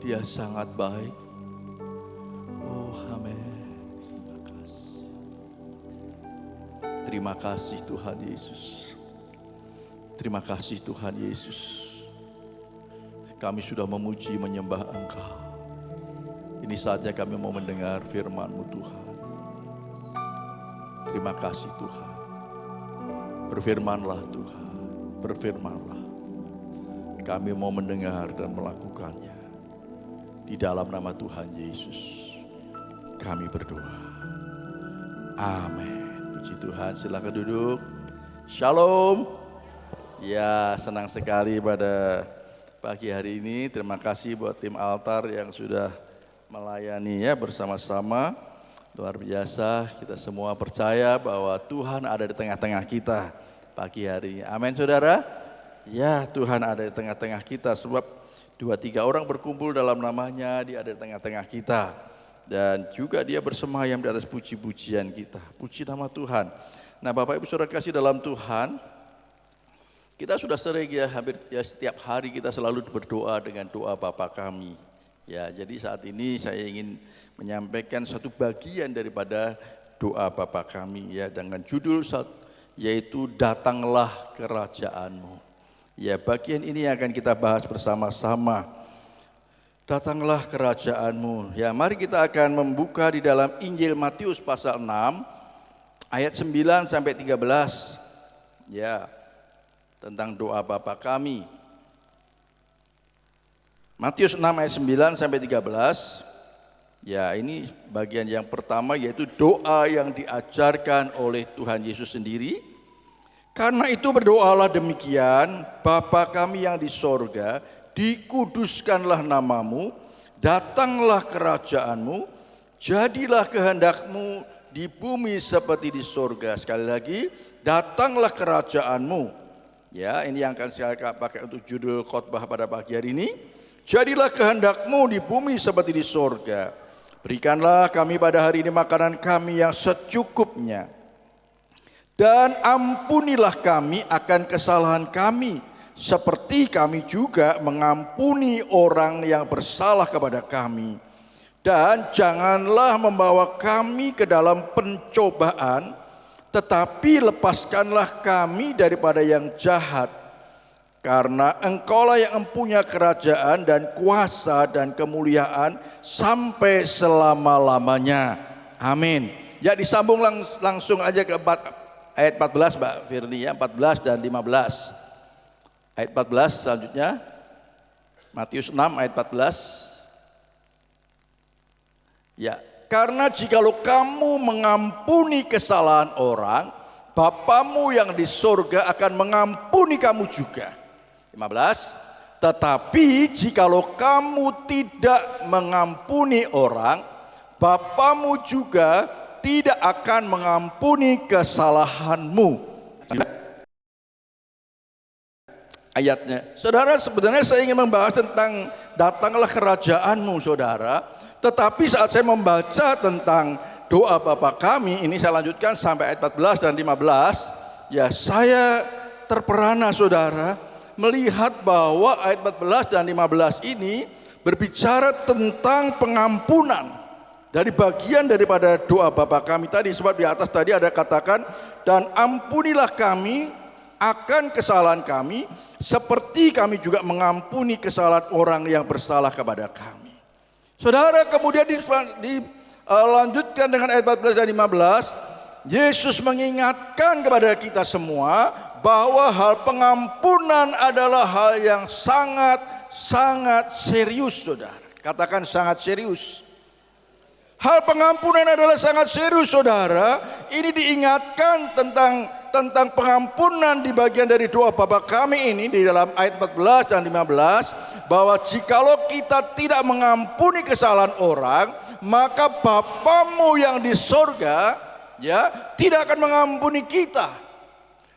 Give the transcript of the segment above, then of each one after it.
Dia sangat baik. Oh, amin. Terima kasih. Terima kasih Tuhan Yesus. Terima kasih Tuhan Yesus. Kami sudah memuji menyembah Engkau. Ini saatnya kami mau mendengar firman-Mu Tuhan. Terima kasih Tuhan. Berfirmanlah Tuhan. Berfirmanlah. Kami mau mendengar dan melakukannya. Di dalam nama Tuhan Yesus kami berdoa. Amin. Puji Tuhan, silakan duduk. Shalom. Ya, senang sekali pada pagi hari ini. Terima kasih buat tim altar yang sudah melayani ya bersama-sama. Luar biasa, kita semua percaya bahwa Tuhan ada di tengah-tengah kita pagi hari ini. Amin saudara. Ya, Tuhan ada di tengah-tengah kita sebab 2-3 orang berkumpul dalam namanya, Dia ada di tengah-tengah kita. Dan juga Dia bersemayam di atas puji-pujian kita. Puji nama Tuhan. Nah Bapak Ibu Saudara kasih dalam Tuhan, kita sudah sering ya, hampir ya setiap hari kita selalu berdoa dengan doa Bapa kami. Ya, jadi saat ini saya ingin menyampaikan satu bagian daripada doa Bapa kami ya dengan judul yaitu datanglah kerajaan-Mu. Ya, bagian ini akan kita bahas bersama-sama. Datanglah kerajaan-Mu. Ya, mari kita akan membuka di dalam Injil Matius pasal 6 ayat 9 sampai 13. Ya, tentang doa Bapa kami. Matius 6 ayat 9 sampai 13. Ya, ini bagian yang pertama yaitu doa yang diajarkan oleh Tuhan Yesus sendiri. Karena itu berdoalah demikian, Bapa kami yang di sorga, dikuduskanlah namamu, datanglah kerajaan-Mu, jadilah kehendak-Mu di bumi seperti di sorga. Sekali lagi, datanglah kerajaan-Mu. Ya, ini yang akan saya pakai untuk judul khotbah pada pagi hari ini. Jadilah kehendak-Mu di bumi seperti di sorga. Berikanlah kami pada hari ini makanan kami yang secukupnya. Dan ampunilah kami akan kesalahan kami, seperti kami juga mengampuni orang yang bersalah kepada kami. Dan janganlah membawa kami ke dalam pencobaan, tetapi lepaskanlah kami daripada yang jahat. Karena Engkaulah yang mempunyai kerajaan dan kuasa dan kemuliaan sampai selama-lamanya. Amin. Ya, disambung langsung aja ke ayat 14 Mbak Firly ya, 14 dan 15. Ayat 14 selanjutnya. Matius 6 ayat 14. Ya, karena jikalau kamu mengampuni kesalahan orang, Bapamu yang di sorga akan mengampuni kamu juga. 15. Tetapi jikalau kamu tidak mengampuni orang, Bapamu juga tidak akan mengampuni kesalahanmu. Ayatnya. Saudara, sebenarnya saya ingin membahas tentang datanglah kerajaan-Mu, saudara. Tetapi saat saya membaca tentang doa Bapa kami, ini saya lanjutkan sampai ayat 14 dan 15. Ya, saya terperana saudara, melihat bahwa ayat 14 dan 15 ini berbicara tentang pengampunan. Dari bagian daripada doa Bapa kami tadi, sebab di atas tadi ada katakan, dan ampunilah kami akan kesalahan kami, seperti kami juga mengampuni kesalahan orang yang bersalah kepada kami. Saudara, kemudian dilanjutkan dengan ayat 14 dan 15, Yesus mengingatkan kepada kita semua bahwa hal pengampunan adalah hal yang sangat serius, saudara. Katakan sangat serius. Hal pengampunan adalah sangat serius, saudara. Ini diingatkan tentang pengampunan di bagian dari doa Bapa kami ini di dalam ayat 14 dan 15, bahwa jikalau kita tidak mengampuni kesalahan orang, maka Bapamu yang di sorga ya tidak akan mengampuni kita.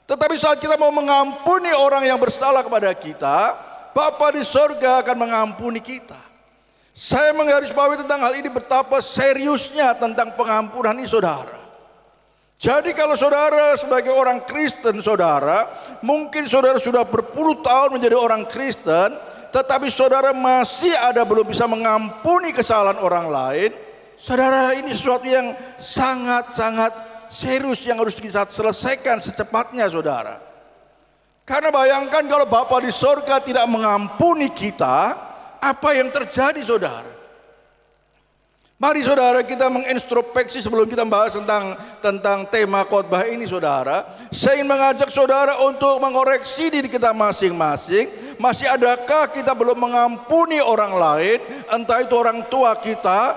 Tetapi saat kita mau mengampuni orang yang bersalah kepada kita, Bapa di sorga akan mengampuni kita. Saya menggarisbawahi tentang hal ini, betapa seriusnya tentang pengampunan ini, saudara. Jadi kalau saudara sebagai orang Kristen, saudara, mungkin saudara sudah berpuluh tahun menjadi orang Kristen, tetapi saudara masih ada belum bisa mengampuni kesalahan orang lain, saudara, ini sesuatu yang sangat-sangat serius yang harus kita selesaikan secepatnya, saudara. Karena bayangkan kalau Bapa di sorga tidak mengampuni kita, apa yang terjadi, saudara? Mari saudara kita mengintrospeksi sebelum kita membahas tentang tema khotbah ini, saudara. Saya ingin mengajak saudara untuk mengoreksi diri kita masing-masing. Masih adakah kita belum mengampuni orang lain, entah itu orang tua kita,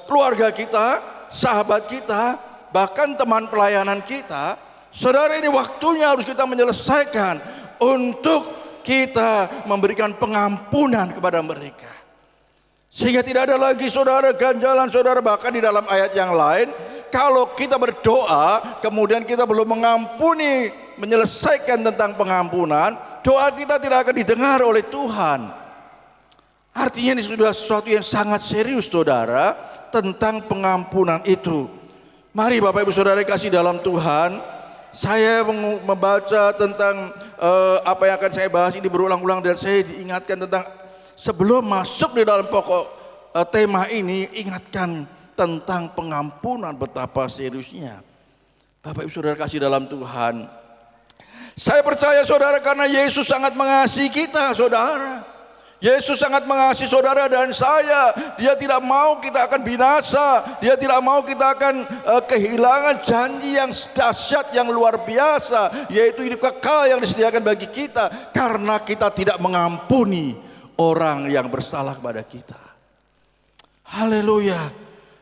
keluarga kita, sahabat kita, bahkan teman pelayanan kita. Saudara, ini waktunya harus kita menyelesaikan untuk kita memberikan pengampunan kepada mereka. Sehingga tidak ada lagi, saudara, ganjalan, saudara. Bahkan di dalam ayat yang lain, kalau kita berdoa kemudian kita belum mengampuni, menyelesaikan tentang pengampunan, doa kita tidak akan didengar oleh Tuhan. Artinya ini sudah sesuatu yang sangat serius, saudara, tentang pengampunan itu. Mari Bapak Ibu Saudara kasih dalam Tuhan, saya membaca tentang apa yang akan saya bahas ini berulang-ulang, dan saya diingatkan tentang, sebelum masuk di dalam pokok tema ini, ingatkan tentang pengampunan, betapa seriusnya. Bapak Ibu Saudara kasih dalam Tuhan, saya percaya saudara, karena Yesus sangat mengasihi kita, saudara. Yesus sangat mengasihi saudara dan saya. Dia tidak mau kita akan binasa. Dia tidak mau kita akan kehilangan janji yang dahsyat, yang luar biasa, yaitu hidup kekal yang disediakan bagi kita, karena kita tidak mengampuni orang yang bersalah kepada kita. Haleluya.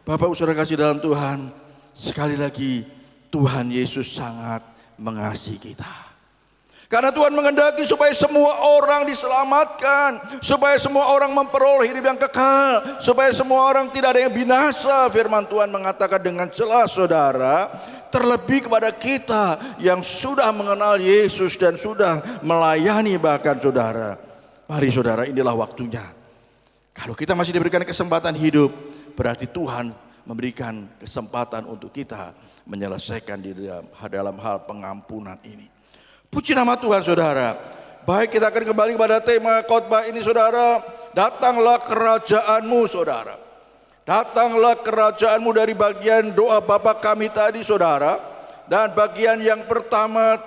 Bapak Ibu Saudara kasih dalam Tuhan, sekali lagi Tuhan Yesus sangat mengasihi kita. Karena Tuhan menghendaki supaya semua orang diselamatkan, supaya semua orang memperoleh hidup yang kekal, supaya semua orang tidak ada yang binasa. Firman Tuhan mengatakan dengan jelas, saudara, terlebih kepada kita yang sudah mengenal Yesus dan sudah melayani bahkan, saudara. Mari saudara, inilah waktunya. Kalau kita masih diberikan kesempatan hidup, berarti Tuhan memberikan kesempatan untuk kita menyelesaikan di dalam hal pengampunan ini. Puji nama Tuhan, saudara. Baik, kita akan kembali pada tema khotbah ini, saudara. Datanglah kerajaanmu, saudara. Datanglah kerajaanmu, dari bagian doa Bapa kami tadi, saudara. Dan bagian yang pertama,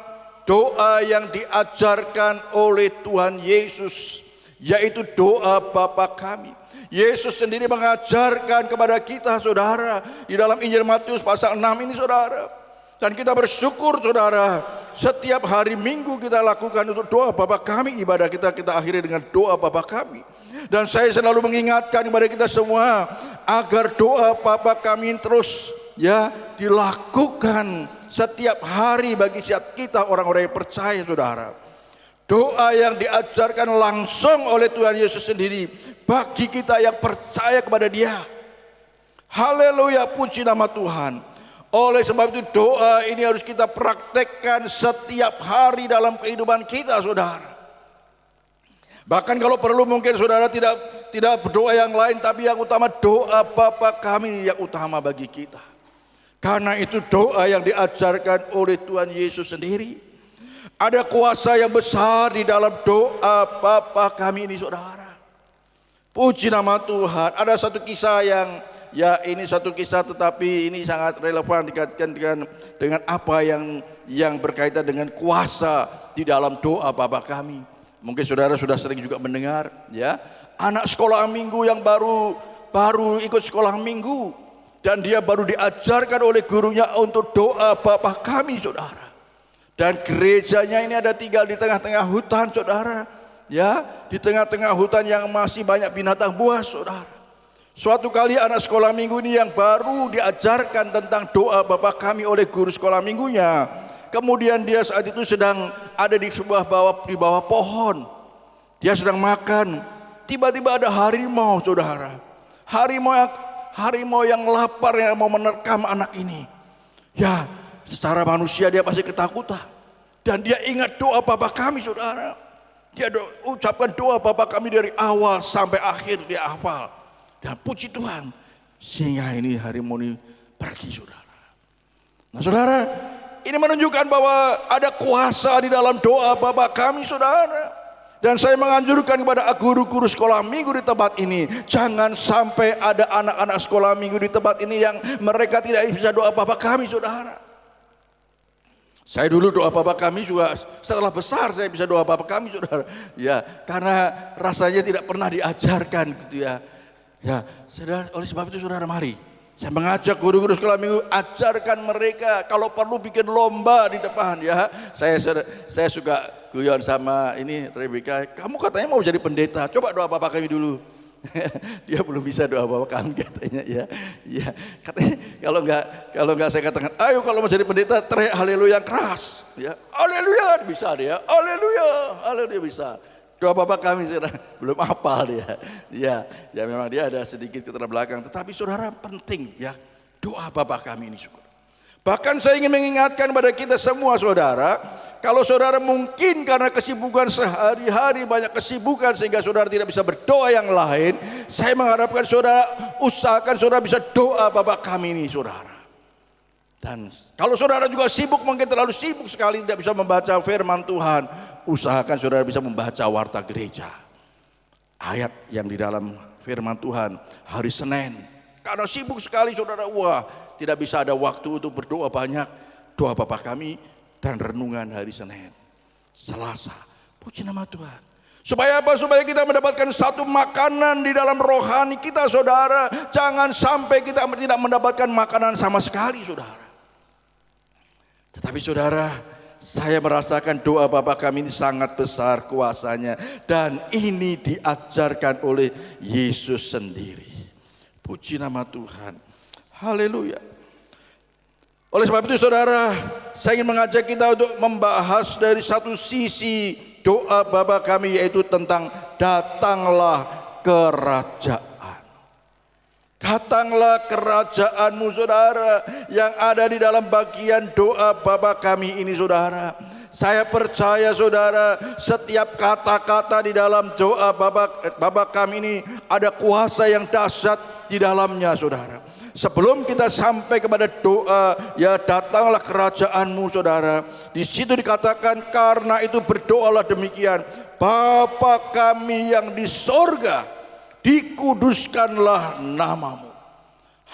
doa yang diajarkan oleh Tuhan Yesus, yaitu doa Bapa kami. Yesus sendiri mengajarkan kepada kita, saudara, di dalam Injil Matius pasal 6 ini, saudara. Dan kita bersyukur, saudara, setiap hari Minggu kita lakukan untuk doa Bapa kami. Ibadah kita akhiri dengan doa Bapa kami. Dan saya selalu mengingatkan kepada kita semua agar doa Bapa kami terus dilakukan setiap hari bagi setiap kita orang-orang yang percaya, saudara. Doa yang diajarkan langsung oleh Tuhan Yesus sendiri bagi kita yang percaya kepada Dia. Haleluya, puji nama Tuhan. Oleh sebab itu doa ini harus kita praktekkan setiap hari dalam kehidupan kita, saudara. Bahkan kalau perlu mungkin saudara tidak berdoa yang lain, tapi yang utama doa Bapa kami yang utama bagi kita. Karena itu doa yang diajarkan oleh Tuhan Yesus sendiri. Ada kuasa yang besar di dalam doa Bapa kami ini, saudara. Puji nama Tuhan. Ada satu kisah yang ini satu kisah, tetapi ini sangat relevan dikaitkan dengan apa yang berkaitan dengan kuasa di dalam doa Bapa kami. Mungkin saudara sudah sering juga mendengar, anak sekolah minggu yang baru ikut sekolah minggu, dan dia baru diajarkan oleh gurunya untuk doa Bapa kami, saudara. Dan gerejanya ini ada tinggal di tengah-tengah hutan, saudara. Di tengah-tengah hutan yang masih banyak binatang buas, saudara. Suatu kali anak sekolah minggu ini yang baru diajarkan tentang doa Bapa kami oleh guru sekolah minggunya. Kemudian dia saat itu sedang ada di bawah pohon. Dia sedang makan. Tiba-tiba ada harimau, saudara. Harimau yang lapar yang mau menerkam anak ini. Secara manusia dia pasti ketakutan. Dan dia ingat doa Bapa kami, saudara. Dia ucapkan doa Bapa kami dari awal sampai akhir, dia hafal. Dan puji Tuhan, sehingga ini harimau ini pergi, saudara. Nah, saudara, ini menunjukkan bahwa ada kuasa di dalam doa Bapa kami, saudara. Dan saya menganjurkan kepada guru-guru sekolah minggu di tempat ini, jangan sampai ada anak-anak sekolah minggu di tempat ini yang mereka tidak bisa doa Bapa Kami, saudara. Saya dulu doa Bapa Kami juga setelah besar saya bisa doa Bapa Kami, saudara. Ya, karena rasanya tidak pernah diajarkan gitu ya. Ya, saudara, oleh sebab itu saudara mari. Saya mengajak guru-guru sekolah minggu, ajarkan mereka, kalau perlu bikin lomba di depan ya. Saya suka guyon sama ini Rebecca, kamu katanya mau jadi pendeta, coba doa Bapa Kami dulu. Dia belum bisa doa Bapa Kami katanya ya. Ya, katanya kalau enggak saya katakan, ayo kalau mau jadi pendeta teriak haleluya yang keras ya. Haleluya bisa dia. Haleluya bisa. Doa Bapa Kami belum hafal dia. Ya memang dia ada sedikit keterbelakang, tetapi saudara penting ya doa Bapa Kami ini syukur. Bahkan saya ingin mengingatkan pada kita semua saudara, kalau saudara mungkin karena kesibukan sehari-hari banyak kesibukan sehingga saudara tidak bisa berdoa yang lain, saya mengharapkan saudara usahakan saudara bisa doa Bapa Kami ini saudara. Dan kalau saudara juga sibuk, mungkin terlalu sibuk sekali tidak bisa membaca firman Tuhan, usahakan saudara bisa membaca warta gereja. Ayat yang di dalam firman Tuhan hari Senin. Karena sibuk sekali saudara, tidak bisa ada waktu untuk berdoa banyak. Doa Bapa Kami dan renungan hari Senin, Selasa. Puji nama Tuhan. Supaya apa? Supaya kita mendapatkan satu makanan di dalam rohani kita saudara. Jangan sampai kita tidak mendapatkan makanan sama sekali saudara. Tetapi saudara, saya merasakan doa Bapa Kami ini sangat besar kuasanya. Dan ini diajarkan oleh Yesus sendiri. Puji nama Tuhan. Haleluya. Oleh sebab itu saudara, saya ingin mengajak kita untuk membahas dari satu sisi doa Bapa Kami, yaitu tentang datanglah kerajaan. Datanglah kerajaanmu saudara, yang ada di dalam bagian doa Bapa Kami ini saudara. Saya percaya saudara, setiap kata-kata di dalam doa Bapa Kami ini ada kuasa yang dahsyat di dalamnya saudara. Sebelum kita sampai kepada doa, ya datanglah kerajaanmu saudara. Di situ dikatakan, karena itu berdoalah demikian, Bapa Kami yang di sorga, dikuduskanlah namamu.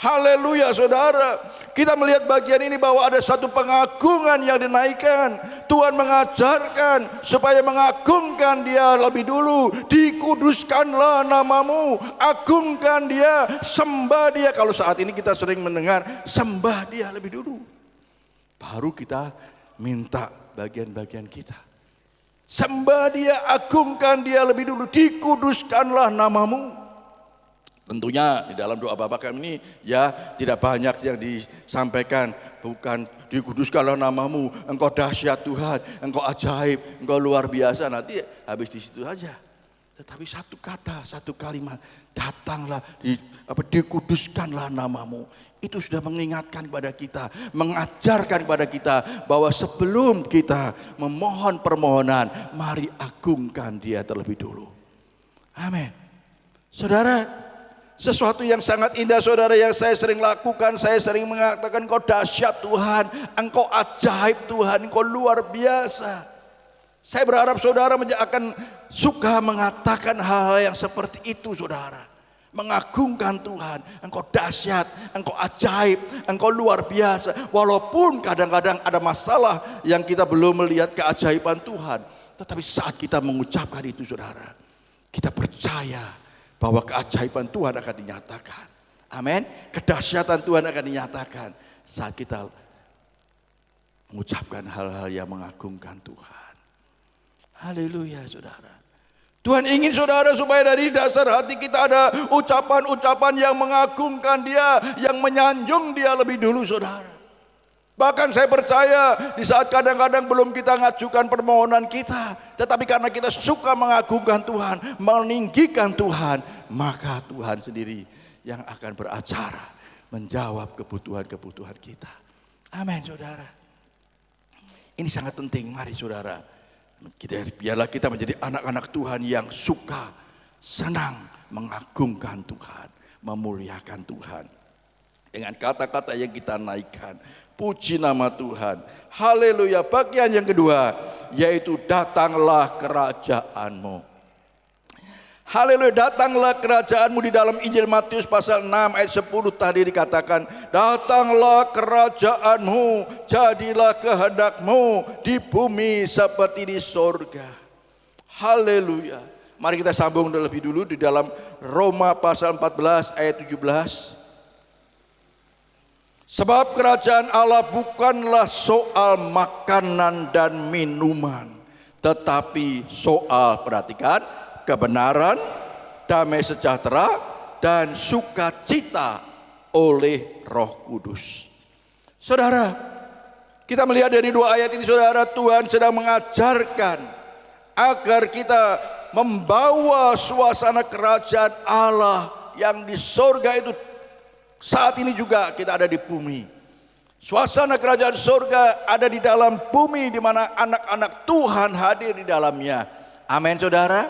Haleluya saudara. Kita melihat bagian ini bahwa ada satu pengagungan yang dinaikkan. Tuhan mengajarkan supaya mengagungkan Dia lebih dulu. Dikuduskanlah namamu, agungkan Dia, sembah Dia. Kalau saat ini kita sering mendengar sembah Dia lebih dulu, baru kita minta bagian-bagian kita. Sembah Dia, agungkan Dia lebih dulu, dikuduskanlah namamu. Tentunya di dalam doa Bapa Kami ini ya tidak banyak yang disampaikan, bukan dikuduskanlah namamu, engkau dahsyat Tuhan, engkau ajaib, engkau luar biasa, nanti habis di situ saja. Tetapi satu kata, satu kalimat, datanglah, dikuduskanlah namamu. Itu sudah mengingatkan kepada kita, mengajarkan kepada kita bahwa sebelum kita memohon permohonan, mari agungkan Dia terlebih dulu. Amin. Saudara, sesuatu yang sangat indah saudara yang saya sering lakukan, saya sering mengatakan engkau dahsyat Tuhan, engkau ajaib Tuhan, engkau luar biasa. Saya berharap saudara akan suka mengatakan hal-hal yang seperti itu saudara. Mengagungkan Tuhan, engkau dahsyat, engkau ajaib, engkau luar biasa. Walaupun kadang-kadang ada masalah yang kita belum melihat keajaiban Tuhan, tetapi saat kita mengucapkan itu saudara, kita percaya bahwa keajaiban Tuhan akan dinyatakan. Amin. Kedahsyatan Tuhan akan dinyatakan saat kita mengucapkan hal-hal yang mengagungkan Tuhan. Haleluya saudara. Tuhan ingin saudara supaya dari dasar hati kita ada ucapan-ucapan yang mengagungkan Dia, yang menyanjung Dia lebih dulu saudara. Bahkan saya percaya di saat kadang-kadang belum kita ngajukan permohonan kita, tetapi karena kita suka mengagungkan Tuhan, meninggikan Tuhan, maka Tuhan sendiri yang akan beracara menjawab kebutuhan-kebutuhan kita. Amin saudara. Ini sangat penting, mari saudara. Biarlah kita menjadi anak-anak Tuhan yang suka, senang mengagungkan Tuhan, memuliakan Tuhan. dengan kata-kata yang kita naikkan. Puji nama Tuhan. Haleluya. Bagian yang kedua yaitu datanglah kerajaanmu. Haleluya, datanglah kerajaanmu. Di dalam Injil Matius pasal 6 ayat 10 tadi dikatakan, datanglah kerajaanmu, jadilah kehendakmu di bumi seperti di sorga. Haleluya. Mari kita sambung terlebih dulu di dalam Roma pasal 14 ayat 17. Sebab kerajaan Allah bukanlah soal makanan dan minuman, tetapi soal, perhatikan, kebenaran, damai sejahtera, dan sukacita oleh Roh Kudus. Saudara, kita melihat dari dua ayat ini, saudara, Tuhan sedang mengajarkan agar kita membawa suasana kerajaan Allah yang di sorga itu. Saat ini juga kita ada di bumi. Suasana kerajaan sorga ada di dalam bumi, di mana anak-anak Tuhan hadir di dalamnya. Amin, saudara.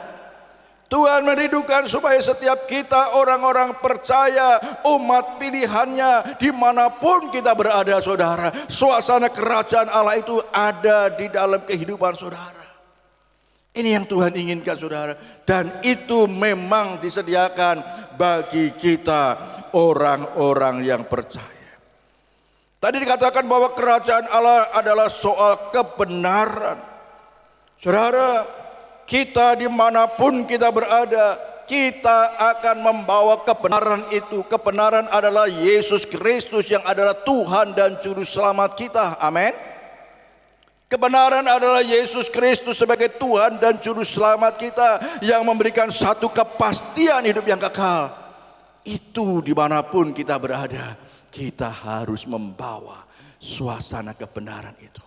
Tuhan merindukan supaya setiap kita orang-orang percaya, umat pilihannya, dimanapun kita berada, saudara, suasana kerajaan Allah itu ada di dalam kehidupan saudara. Ini yang Tuhan inginkan, saudara, dan itu memang disediakan bagi kita orang-orang yang percaya. Tadi dikatakan bahwa kerajaan Allah adalah soal kebenaran. Saudara, kita dimanapun kita berada, kita akan membawa kebenaran itu. Kebenaran adalah Yesus Kristus yang adalah Tuhan dan Juru Selamat kita. Amin. Kebenaran adalah Yesus Kristus sebagai Tuhan dan Juru Selamat kita, yang memberikan satu kepastian hidup yang kekal. Itu dimanapun kita berada, kita harus membawa suasana kebenaran itu,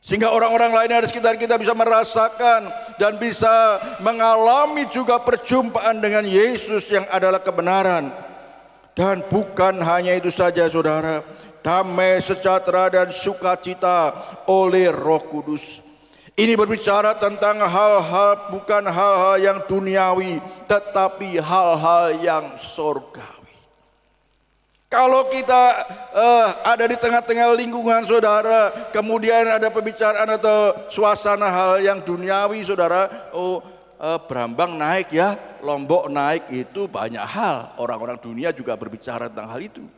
sehingga orang-orang lain di sekitar kita bisa merasakan dan bisa mengalami juga perjumpaan dengan Yesus yang adalah kebenaran. Dan bukan hanya itu saja, saudara, damai sejahtera dan sukacita oleh Roh Kudus. Ini berbicara tentang hal-hal, bukan hal-hal yang duniawi, tetapi hal-hal yang sorgawi. Kalau kita ada di tengah-tengah lingkungan, saudara, kemudian ada pembicaraan atau suasana hal yang duniawi, saudara, Brambang naik ya, Lombok naik, itu banyak hal. Orang-orang dunia juga berbicara tentang hal itu.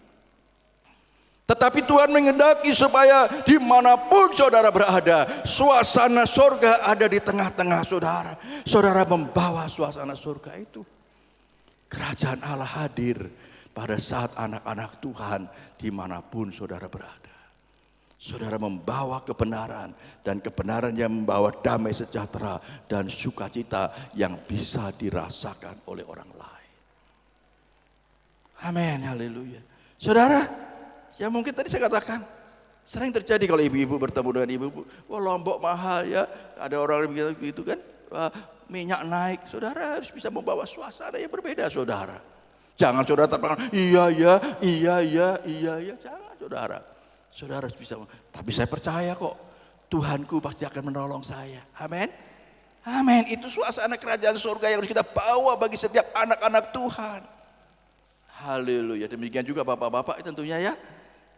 Tetapi Tuhan menghendaki supaya dimanapun saudara berada, suasana sorga ada di tengah-tengah saudara. Saudara membawa suasana sorga itu. Kerajaan Allah hadir pada saat anak-anak Tuhan dimanapun saudara berada. Saudara membawa kebenaran, dan kebenaran yang membawa damai sejahtera dan sukacita yang bisa dirasakan oleh orang lain. Amin, haleluya. Saudara, ya mungkin tadi saya katakan, sering terjadi kalau ibu-ibu bertemu dengan ibu-ibu, wah Lombok mahal ya, ada orang begitu kan, minyak naik. Saudara harus bisa membawa suasana yang berbeda, saudara. Jangan saudara terpengaruh, iya, jangan saudara. Saudara harus bisa, tapi saya percaya kok, Tuhanku pasti akan menolong saya. Amin. Amin. Itu suasana kerajaan surga yang harus kita bawa bagi setiap anak-anak Tuhan. Haleluya. Demikian juga bapak-bapak tentunya ya.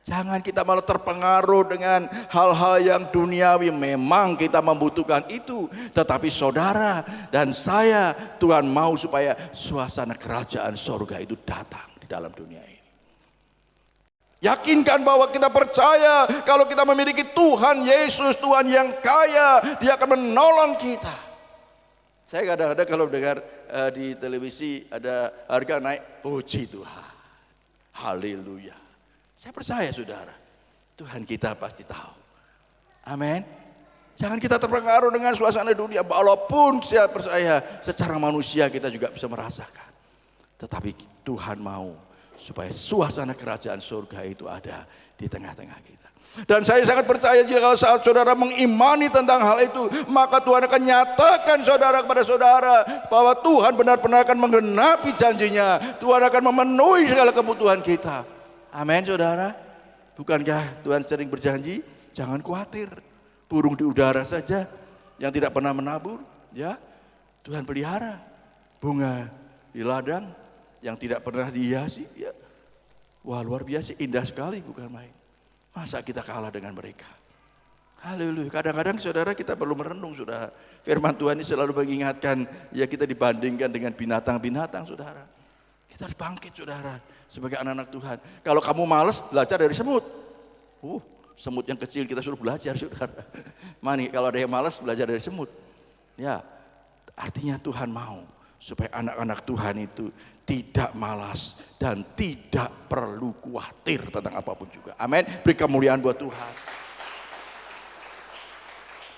Jangan kita malah terpengaruh dengan hal-hal yang duniawi. Memang kita membutuhkan itu, tetapi saudara dan saya, Tuhan mau supaya suasana kerajaan surga itu datang di dalam dunia ini. Yakinkan bahwa kita percaya kalau kita memiliki Tuhan Yesus, Tuhan yang kaya, Dia akan menolong kita. Saya kadang-kadang kalau dengar di televisi ada harga naik, puji Tuhan, haleluya. Saya percaya saudara, Tuhan kita pasti tahu. Amin. Jangan kita terpengaruh dengan suasana dunia. Walaupun saya percaya secara manusia kita juga bisa merasakan. Tetapi Tuhan mau supaya suasana kerajaan surga itu ada di tengah-tengah kita. Dan saya sangat percaya jika saat saudara mengimani tentang hal itu, maka Tuhan akan nyatakan saudara kepada saudara bahwa Tuhan benar-benar akan menggenapi janjinya. Tuhan akan memenuhi segala kebutuhan kita. Amin, saudara. Bukankah Tuhan sering berjanji, jangan khawatir, burung di udara saja yang tidak pernah menabur, ya Tuhan pelihara. Bunga di ladang yang tidak pernah dihiasi, ya Wah, luar biasa, indah sekali bukan main. Masa kita kalah dengan mereka? Haleluya. Kadang-kadang saudara kita perlu merenung, saudara. Firman Tuhan ini selalu mengingatkan, ya kita dibandingkan dengan binatang-binatang, saudara. Kita harus bangkit, saudara, sebagai anak-anak Tuhan. Kalau kamu malas, belajar dari semut. Semut yang kecil kita suruh belajar, saudara. Mani, kalau ada yang malas, belajar dari semut. Ya, artinya Tuhan mau supaya anak-anak Tuhan itu tidak malas dan tidak perlu khawatir tentang apapun juga. Amin. Beri kemuliaan buat Tuhan.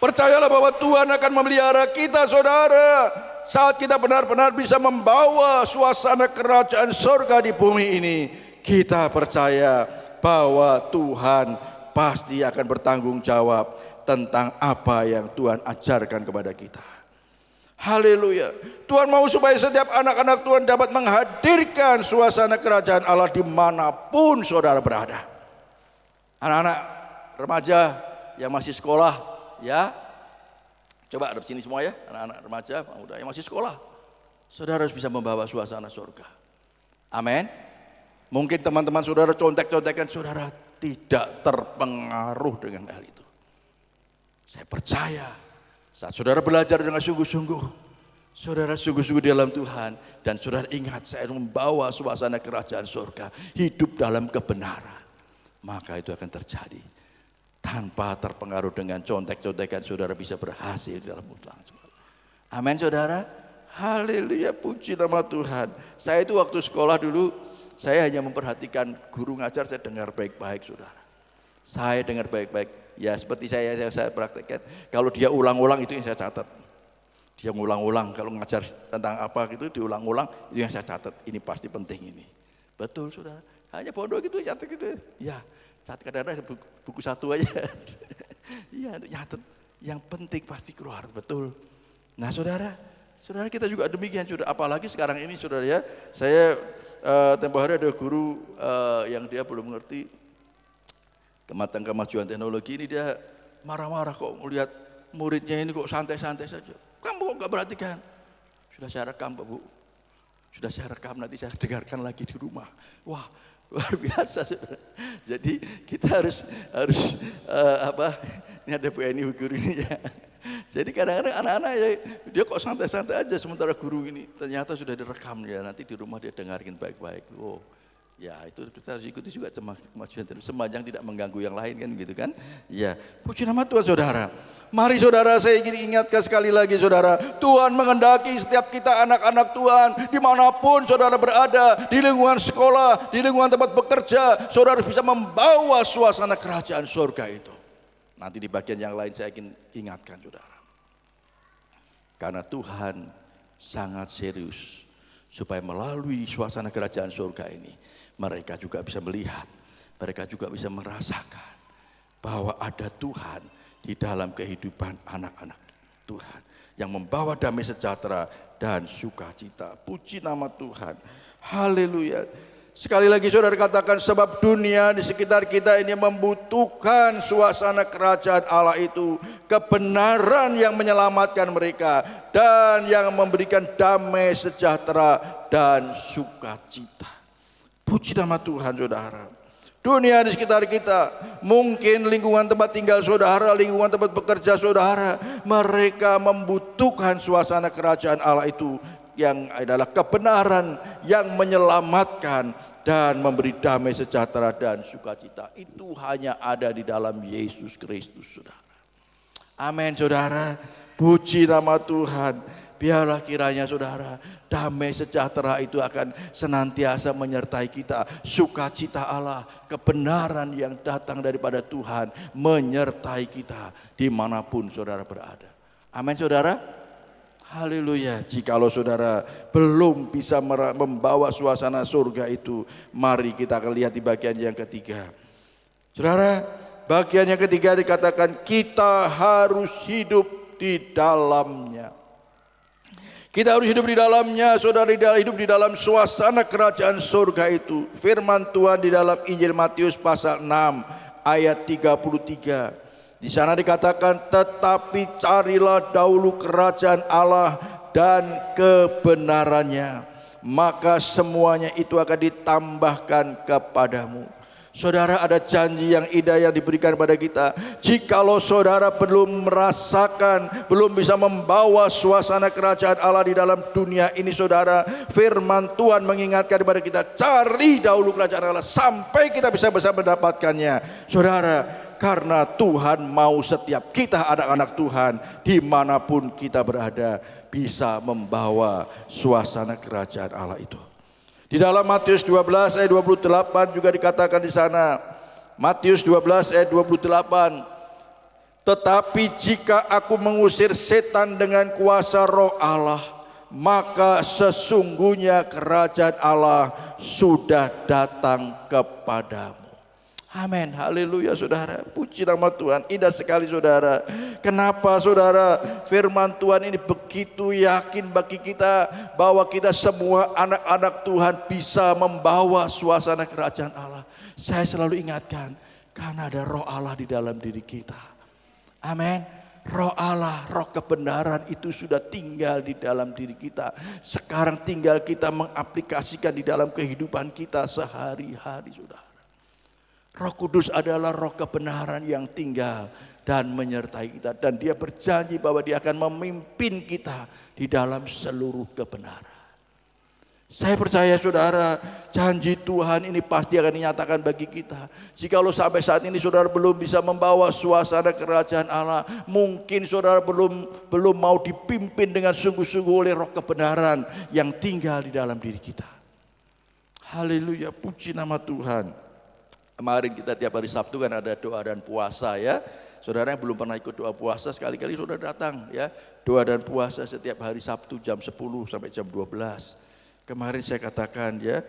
Percayalah bahwa Tuhan akan memelihara kita, saudara, saat kita benar-benar bisa membawa suasana kerajaan surga di bumi ini. Kita percaya bahwa Tuhan pasti akan bertanggung jawab tentang apa yang Tuhan ajarkan kepada kita. Haleluya. Tuhan mau supaya setiap anak-anak Tuhan dapat menghadirkan suasana kerajaan Allah dimanapun saudara berada. Anak-anak remaja yang masih sekolah, ya, coba hadap sini semua ya, anak-anak remaja, muda yang masih sekolah. Saudara harus bisa membawa suasana surga. Amin. Mungkin teman-teman saudara contek-contekan, saudara tidak terpengaruh dengan hal itu. Saya percaya saat saudara belajar dengan sungguh-sungguh, saudara sungguh-sungguh di dalam Tuhan, dan saudara ingat saya membawa suasana kerajaan surga, hidup dalam kebenaran, maka itu akan terjadi. Tanpa terpengaruh dengan contek-contekan, saudara bisa berhasil dalam mutlak. Amin, saudara. Haleluya, puji nama Tuhan. Saya itu waktu sekolah dulu, saya hanya memperhatikan guru ngajar, saya dengar baik-baik, saudara. Saya dengar baik-baik. Ya seperti saya praktekkan. Kalau dia ulang-ulang itu yang saya catat. Dia ngulang-ulang, kalau ngajar tentang apa gitu diulang-ulang, itu yang saya catat. Ini pasti penting ini. Betul, saudara. Hanya bodoh gitu, catat gitu. Ya. Saat kadang-kadang buku satu aja. Iya, untuk nyatet. Yang penting pasti keluar, betul. Nah, saudara kita juga demikian, saudara. Apalagi sekarang ini, saudara ya. Saya tempoh hari ada guru yang dia belum mengerti kemajuan teknologi ini, dia marah-marah kok melihat muridnya ini kok santai-santai saja. Kamu kok nggak perhatikan? Sudah saya rekam, Pak Bu. Sudah saya rekam, nanti saya dengarkan lagi di rumah. Wah, luar biasa, saudara. Jadi kita harus ini ada Bu Eni guru ini ya. Jadi kadang-kadang anak-anak ya, dia kok santai-santai aja, sementara guru ini ternyata sudah direkam ya, nanti di rumah dia dengarkan baik-baik. Oh, ya itu kita harus ikuti juga kemajuan sepanjang tidak mengganggu yang lain kan gitu kan. Ya, puji nama Tuhan, saudara. Mari saudara, saya ingin ingatkan sekali lagi, saudara, Tuhan menghendaki setiap kita anak-anak Tuhan dimanapun saudara berada, di lingkungan sekolah, di lingkungan tempat bekerja, saudara bisa membawa suasana kerajaan surga itu. Nanti di bagian yang lain saya ingin ingatkan, saudara, karena Tuhan sangat serius supaya melalui suasana kerajaan surga ini mereka juga bisa melihat, mereka juga bisa merasakan bahwa ada Tuhan di dalam kehidupan anak-anak Tuhan yang membawa damai sejahtera dan sukacita. Puji nama Tuhan. Haleluya. Sekali lagi saudara katakan, sebab dunia di sekitar kita ini membutuhkan suasana kerajaan Allah itu, kebenaran yang menyelamatkan mereka dan yang memberikan damai sejahtera dan sukacita. Puji nama Tuhan, saudara. Dunia di sekitar kita, mungkin lingkungan tempat tinggal saudara, lingkungan tempat bekerja saudara, mereka membutuhkan suasana kerajaan Allah itu yang adalah kebenaran yang menyelamatkan dan memberi damai sejahtera dan sukacita. Itu hanya ada di dalam Yesus Kristus, saudara. Amin, saudara. Puji nama Tuhan. Biarlah kiranya saudara, damai sejahtera itu akan senantiasa menyertai kita. Sukacita Allah, kebenaran yang datang daripada Tuhan menyertai kita dimanapun saudara berada. Amin, saudara. Haleluya. Jikalau saudara belum bisa membawa suasana surga itu, mari kita akan lihat di bagian yang ketiga. Saudara, bagian yang ketiga dikatakan kita harus hidup di dalamnya. Kita harus hidup di dalamnya, saudara, hidup di dalam suasana kerajaan surga itu. Firman Tuhan di dalam Injil Matius pasal 6 ayat 33. Di sana dikatakan, tetapi carilah dahulu kerajaan Allah dan kebenarannya, maka semuanya itu akan ditambahkan kepadamu. Saudara, ada janji yang indah yang diberikan pada kita. Jikalau saudara belum merasakan, belum bisa membawa suasana kerajaan Allah di dalam dunia ini, saudara, firman Tuhan mengingatkan kepada kita, cari dahulu kerajaan Allah sampai kita bisa mendapatkannya. Saudara, karena Tuhan mau setiap kita anak-anak Tuhan dimanapun kita berada bisa membawa suasana kerajaan Allah itu. Di dalam Matius 12 ayat 28 juga dikatakan di sana. Matius 12 ayat 28. Tetapi jika aku mengusir setan dengan kuasa Roh Allah, maka sesungguhnya kerajaan Allah sudah datang kepadamu. Amin, haleluya saudara, puji nama Tuhan, indah sekali saudara. Kenapa saudara, firman Tuhan ini begitu yakin bagi kita bahwa kita semua anak-anak Tuhan bisa membawa suasana kerajaan Allah. Saya selalu ingatkan, karena ada Roh Allah di dalam diri kita. Amin. Roh Allah, roh kebenaran itu sudah tinggal di dalam diri kita. Sekarang tinggal kita mengaplikasikan di dalam kehidupan kita sehari-hari saudara. Roh Kudus adalah roh kebenaran yang tinggal dan menyertai kita. Dan dia berjanji bahwa dia akan memimpin kita di dalam seluruh kebenaran. Saya percaya saudara, janji Tuhan ini pasti akan dinyatakan bagi kita. Jikalau sampai saat ini saudara belum bisa membawa suasana kerajaan Allah, mungkin saudara belum mau dipimpin dengan sungguh-sungguh oleh roh kebenaran yang tinggal di dalam diri kita. Haleluya, puji nama Tuhan. Kemarin kita tiap hari Sabtu kan ada doa dan puasa ya. Saudara yang belum pernah ikut doa puasa, sekali-kali saudara datang ya. Doa dan puasa setiap hari Sabtu jam 10 sampai jam 12. Kemarin saya katakan ya,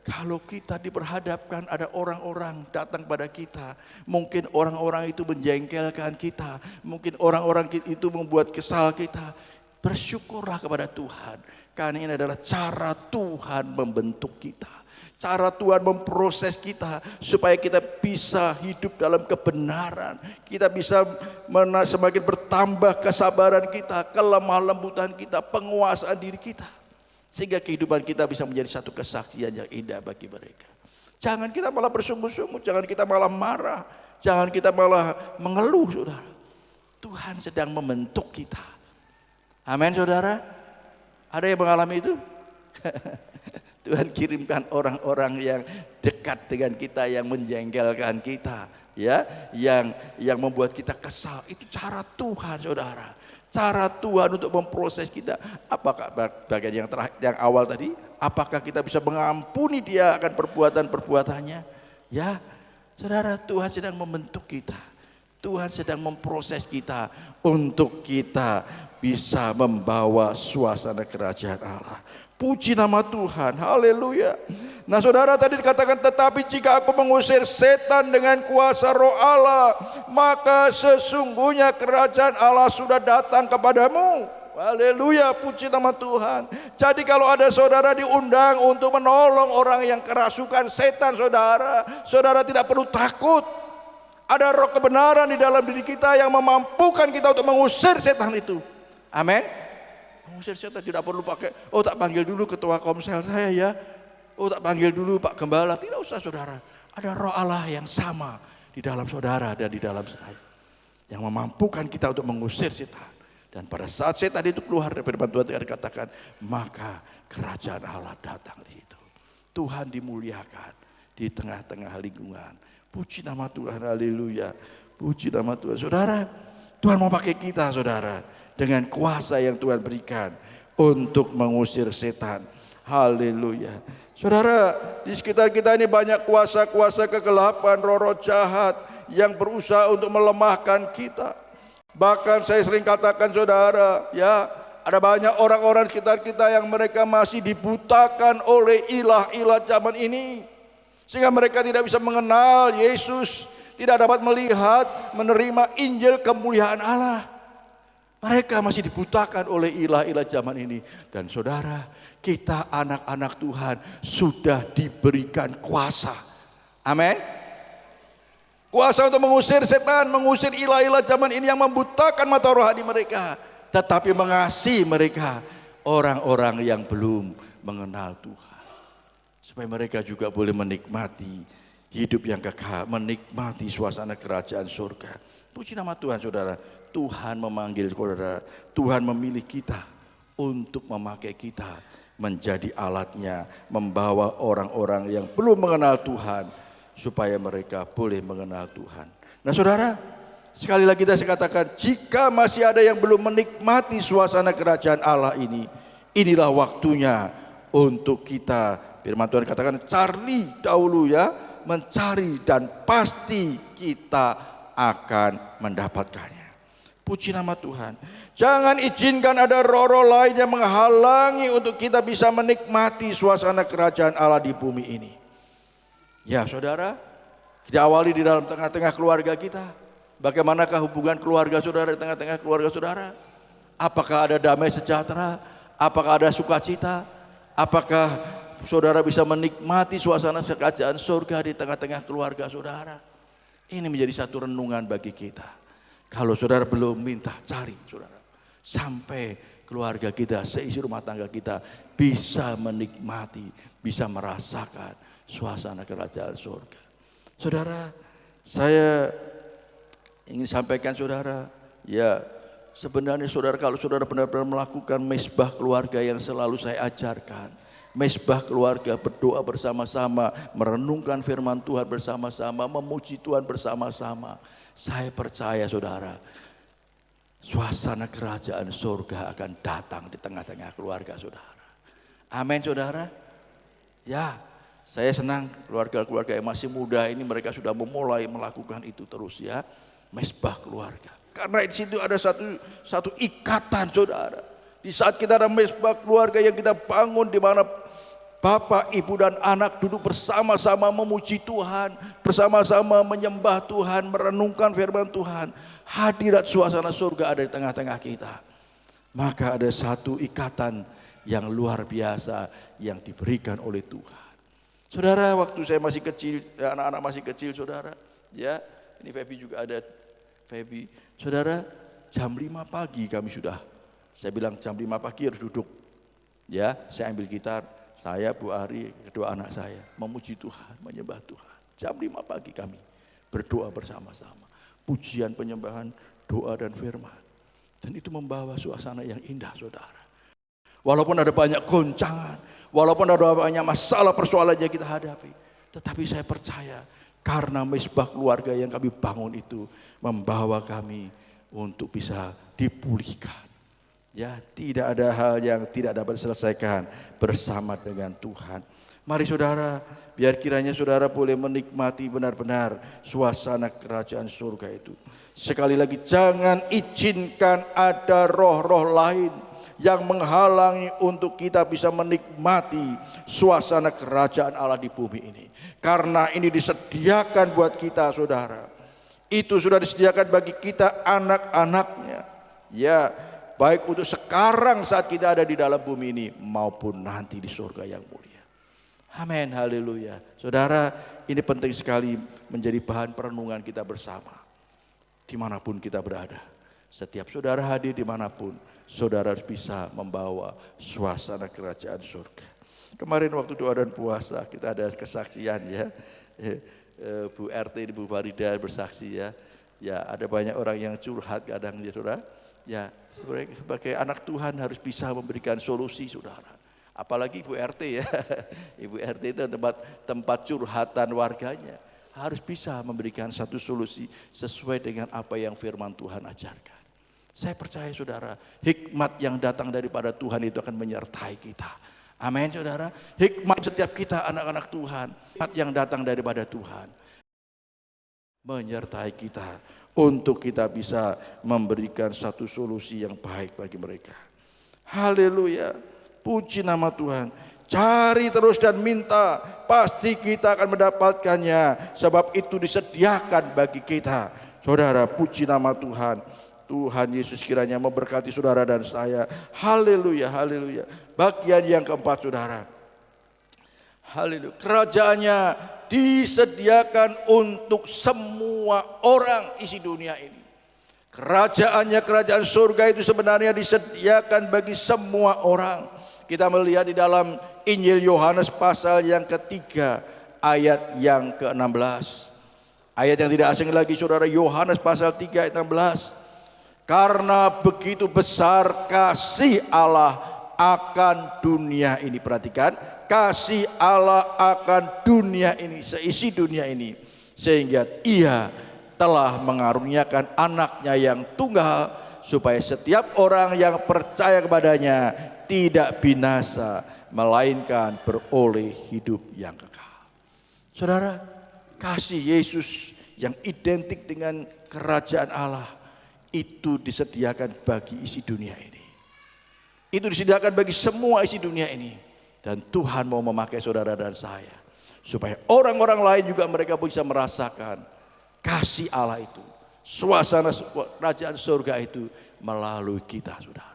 kalau kita diperhadapkan ada orang-orang datang pada kita, mungkin orang-orang itu menjengkelkan kita, mungkin orang-orang itu membuat kesal kita, bersyukurlah kepada Tuhan. Karena ini adalah cara Tuhan membentuk kita. Cara Tuhan memproses kita supaya kita bisa hidup dalam kebenaran. Kita bisa semakin bertambah kesabaran kita, kelemah lembutan kita, penguasaan diri kita. Sehingga kehidupan kita bisa menjadi satu kesaksian yang indah bagi mereka. Jangan kita malah bersungguh-sungguh, jangan kita malah marah, jangan kita malah mengeluh saudara. Tuhan sedang membentuk kita. Amin saudara. Ada yang mengalami itu? Tuhan kirimkan orang-orang yang dekat dengan kita, yang menjengkelkan kita, ya, yang membuat kita kesal. Itu cara Tuhan, saudara. Cara Tuhan untuk memproses kita. Apakah bagian yang awal tadi? Apakah kita bisa mengampuni dia akan perbuatan-perbuatannya? Ya, saudara, Tuhan sedang membentuk kita. Tuhan sedang memproses kita untuk kita bisa membawa suasana kerajaan Allah. Puji nama Tuhan, haleluya. Nah saudara, tadi dikatakan, tetapi jika aku mengusir setan dengan kuasa Roh Allah, maka sesungguhnya kerajaan Allah sudah datang kepadamu. Haleluya, puji nama Tuhan. Jadi kalau ada saudara diundang untuk menolong orang yang kerasukan setan, saudara tidak perlu takut. Ada roh kebenaran di dalam diri kita yang memampukan kita untuk mengusir setan itu. Amin. Mengusir setan tidak perlu pakai, oh tak panggil dulu ketua komsel saya ya, oh tak panggil dulu Pak Gembala. Tidak usah saudara, ada Roh Allah yang sama di dalam saudara dan di dalam saya, yang memampukan kita untuk mengusir setan. Dan pada saat setan itu keluar dari firman Tuhan dikatakan, maka kerajaan Allah datang di situ. Tuhan dimuliakan di tengah-tengah lingkungan. Puji nama Tuhan, haleluya. Puji nama Tuhan. Saudara, Tuhan mau pakai kita saudara, dengan kuasa yang Tuhan berikan untuk mengusir setan. Haleluya. Saudara, di sekitar kita ini banyak kuasa-kuasa kegelapan, roh-roh jahat yang berusaha untuk melemahkan kita. Bahkan saya sering katakan saudara, ya, ada banyak orang-orang sekitar kita yang mereka masih dibutakan oleh ilah-ilah zaman ini. Sehingga mereka tidak bisa mengenal Yesus, tidak dapat melihat, menerima Injil kemuliaan Allah. Mereka masih dibutakan oleh ilah-ilah zaman ini. Dan saudara, kita anak-anak Tuhan sudah diberikan kuasa. Amin. Kuasa untuk mengusir setan, mengusir ilah-ilah zaman ini yang membutakan mata rohani mereka. Tetapi mengasihi mereka, orang-orang yang belum mengenal Tuhan. Supaya mereka juga boleh menikmati hidup yang kekal, menikmati suasana kerajaan surga. Puji nama Tuhan saudara, Tuhan memanggil saudara, Tuhan memilih kita untuk memakai kita menjadi alatnya, membawa orang-orang yang belum mengenal Tuhan supaya mereka boleh mengenal Tuhan. Nah saudara, sekali lagi saya katakan, jika masih ada yang belum menikmati suasana kerajaan Allah ini, inilah waktunya untuk kita, firman Tuhan katakan, cari dahulu ya, mencari dan pasti kita akan mendapatkannya. Puji nama Tuhan. Jangan izinkan ada roh-roh lain yang menghalangi untuk kita bisa menikmati suasana kerajaan Allah di bumi ini. Ya saudara, kita awali di dalam tengah-tengah keluarga kita. Bagaimanakah hubungan keluarga saudara di tengah-tengah keluarga saudara? Apakah ada damai sejahtera? Apakah ada sukacita? Apakah saudara bisa menikmati suasana kerajaan surga di tengah-tengah keluarga saudara? Ini menjadi satu renungan bagi kita. Kalau saudara belum minta, cari saudara. Sampai keluarga kita, seisi rumah tangga kita bisa menikmati, bisa merasakan suasana kerajaan surga. Saudara, saya ingin sampaikan saudara, ya sebenarnya saudara, kalau saudara benar-benar melakukan mesbah keluarga yang selalu saya ajarkan, mesbah keluarga, berdoa bersama-sama, merenungkan firman Tuhan bersama-sama, memuji Tuhan bersama-sama, saya percaya saudara, suasana kerajaan surga akan datang di tengah-tengah keluarga saudara. Amin saudara. Ya, saya senang keluarga-keluarga yang masih muda ini, mereka sudah memulai melakukan itu terus ya, mesbah keluarga. Karena di situ ada satu ikatan saudara. Di saat kita ada mesbah keluarga yang kita bangun, di mana Bapak, Ibu dan anak duduk bersama-sama memuji Tuhan, bersama-sama menyembah Tuhan, merenungkan firman Tuhan, hadirat suasana surga ada di tengah-tengah kita. Maka ada satu ikatan yang luar biasa yang diberikan oleh Tuhan. Saudara, waktu saya masih kecil, anak-anak masih kecil saudara, ya, ini Feby juga ada, Feby. Saudara, jam 5 pagi kami sudah, saya bilang jam 5 pagi harus duduk. Ya, saya ambil gitar, saya, Bu Ari, kedua anak saya memuji Tuhan, menyembah Tuhan. Jam 5 pagi kami berdoa bersama-sama. Pujian, penyembahan, doa dan firman. Dan itu membawa suasana yang indah saudara. Walaupun ada banyak goncangan, walaupun ada banyak masalah persoalan yang kita hadapi, tetapi saya percaya karena mesbah keluarga yang kami bangun itu membawa kami untuk bisa dipulihkan. Ya, tidak ada hal yang tidak dapat diselesaikan bersama dengan Tuhan. Mari saudara, biar kiranya saudara boleh menikmati benar-benar suasana kerajaan surga itu. Sekali lagi, jangan izinkan ada roh-roh lain yang menghalangi untuk kita bisa menikmati suasana kerajaan Allah di bumi ini. Karena ini disediakan buat kita saudara. Itu sudah disediakan bagi kita anak-anaknya. Ya, baik untuk sekarang saat kita ada di dalam bumi ini maupun nanti di surga yang mulia. Amin, haleluya. Saudara, ini penting sekali menjadi bahan perenungan kita bersama. Dimanapun kita berada, setiap saudara hadir dimanapun, saudara bisa membawa suasana kerajaan surga. Kemarin waktu doa dan puasa kita ada kesaksian ya, Bu RT, Bu Farida bersaksi ya. Ya, ada banyak orang yang curhat kadang ya saudara. Ya, sebagai anak Tuhan harus bisa memberikan solusi saudara. Apalagi Ibu RT ya. Ibu RT itu tempat curhatan warganya. Harus bisa memberikan satu solusi sesuai dengan apa yang firman Tuhan ajarkan. Saya percaya saudara, hikmat yang datang daripada Tuhan itu akan menyertai kita. Amin saudara. Hikmat setiap kita anak-anak Tuhan, hikmat yang datang daripada Tuhan menyertai kita untuk kita bisa memberikan satu solusi yang baik bagi mereka. Haleluya, puji nama Tuhan. Cari terus dan minta, pasti kita akan mendapatkannya, sebab itu disediakan bagi kita. Saudara, puji nama Tuhan. Tuhan Yesus kiranya memberkati saudara dan saya. Haleluya, haleluya. Bagian yang keempat saudara. Haleluya. Kerajaannya disediakan untuk semua orang isi dunia ini. Kerajaannya, kerajaan surga itu sebenarnya disediakan bagi semua orang. Kita melihat di dalam Injil Yohanes pasal yang ketiga ayat yang ke-16. Ayat yang tidak asing lagi saudara, Yohanes pasal 3 ayat 16. Karena begitu besar kasih Allah akan dunia ini. Perhatikan, kasih Allah akan dunia ini, seisi dunia ini, sehingga ia telah mengaruniakan anaknya yang tunggal, supaya setiap orang yang percaya kepadanya tidak binasa, melainkan beroleh hidup yang kekal. Saudara, kasih Yesus yang identik dengan kerajaan Allah itu disediakan bagi isi dunia ini. Itu disediakan bagi semua isi dunia ini. Dan Tuhan mau memakai saudara dan saya, supaya orang-orang lain juga mereka bisa merasakan kasih Allah itu, suasana kerajaan surga itu melalui kita, saudara.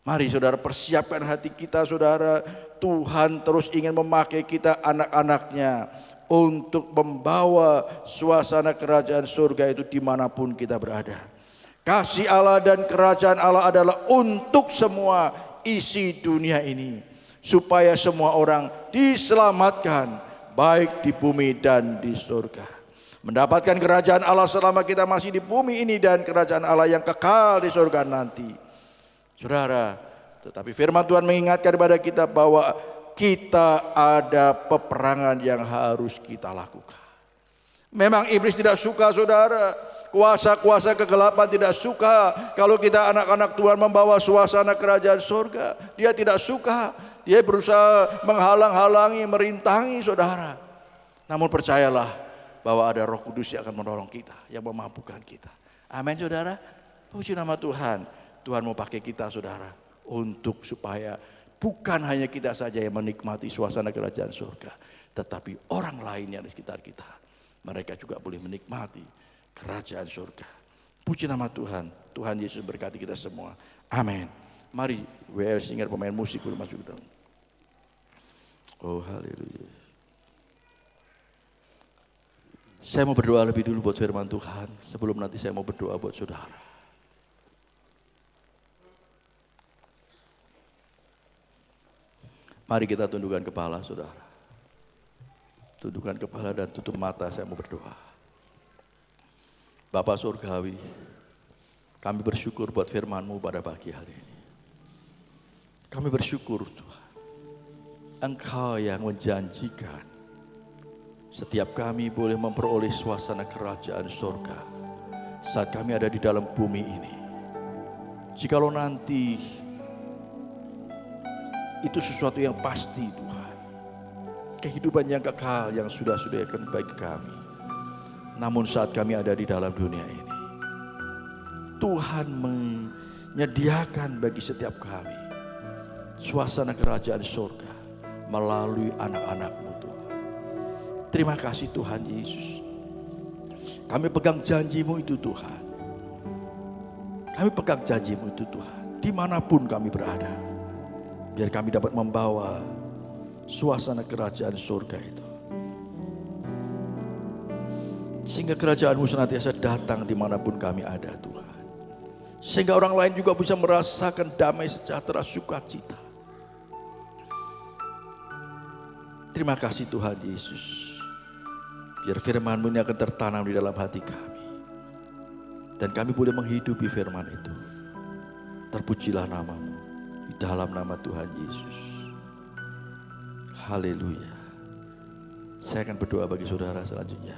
Mari saudara persiapkan hati kita, saudara. Tuhan terus ingin memakai kita, anak-anaknya, untuk membawa suasana kerajaan surga itu dimanapun kita berada. Kasih Allah dan kerajaan Allah adalah untuk semua isi dunia ini, supaya semua orang diselamatkan, baik di bumi dan di surga. Mendapatkan kerajaan Allah selama kita masih di bumi ini, dan kerajaan Allah yang kekal di surga nanti. Saudara, tetapi firman Tuhan mengingatkan kepada kita bahwa kita ada peperangan yang harus kita lakukan. Memang iblis tidak suka, saudara. Kuasa-kuasa kegelapan tidak suka kalau kita anak-anak Tuhan membawa suasana kerajaan surga. Dia tidak suka. Dia berusaha menghalang-halangi, merintangi, saudara. Namun percayalah bahwa ada Roh Kudus yang akan menolong kita, yang memampukan kita. Amin, saudara. Puji nama Tuhan. Tuhan mau pakai kita, saudara, untuk supaya bukan hanya kita saja yang menikmati suasana kerajaan surga, tetapi orang lain yang di sekitar kita, mereka juga boleh menikmati kerajaan surga. Puji nama Tuhan. Tuhan Yesus berkati kita semua. Amin. Mari WL Singer, pemain musik, boleh masuk ke dalam. Oh, haleluya. Saya mau berdoa lebih dulu buat firman Tuhan, sebelum nanti saya mau berdoa buat saudara. Mari kita tundukkan kepala, saudara. Tundukkan kepala dan tutup mata, saya mau berdoa. Bapa Surgawi, kami bersyukur buat firman-Mu pada pagi hari ini. Kami bersyukur Tuhan, Engkau yang menjanjikan setiap kami boleh memperoleh suasana kerajaan surga saat kami ada di dalam bumi ini. Jikalau nanti itu sesuatu yang pasti, Tuhan, kehidupan yang kekal yang sudah sediakan bagi kami. Namun saat kami ada di dalam dunia ini, Tuhan menyediakan bagi setiap kami suasana kerajaan surga melalui anak-anak-Mu, Tuhan. Terima kasih Tuhan Yesus. Kami pegang janji-Mu itu, Tuhan. Kami pegang janji-Mu itu, Tuhan. Dimanapun kami berada, biar kami dapat membawa suasana kerajaan surga itu, sehingga kerajaan-Mu senantiasa datang dimanapun kami ada, Tuhan. Sehingga orang lain juga bisa merasakan damai, sejahtera, sukacita. Terima kasih Tuhan Yesus. Biar firman-Mu ini akan tertanam di dalam hati kami, dan kami boleh menghidupi firman itu. Terpujilah nama-Mu di dalam nama Tuhan Yesus. Haleluya. Saya akan berdoa bagi saudara selanjutnya.